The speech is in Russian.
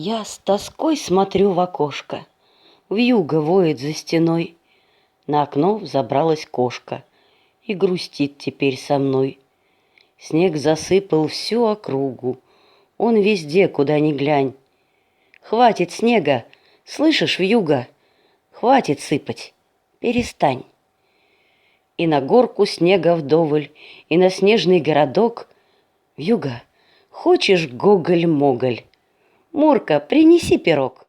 Я с тоской смотрю в окошко. Вьюга воет за стеной. На окно взобралась кошка и грустит теперь со мной. Снег засыпал всю округу, он везде, куда ни глянь. Хватит снега, слышишь, вьюга? Хватит сыпать, перестань. И на горку снега вдоволь, и на снежный городок. Вьюга, хочешь гоголь-моголь? Мурка, принеси пирог.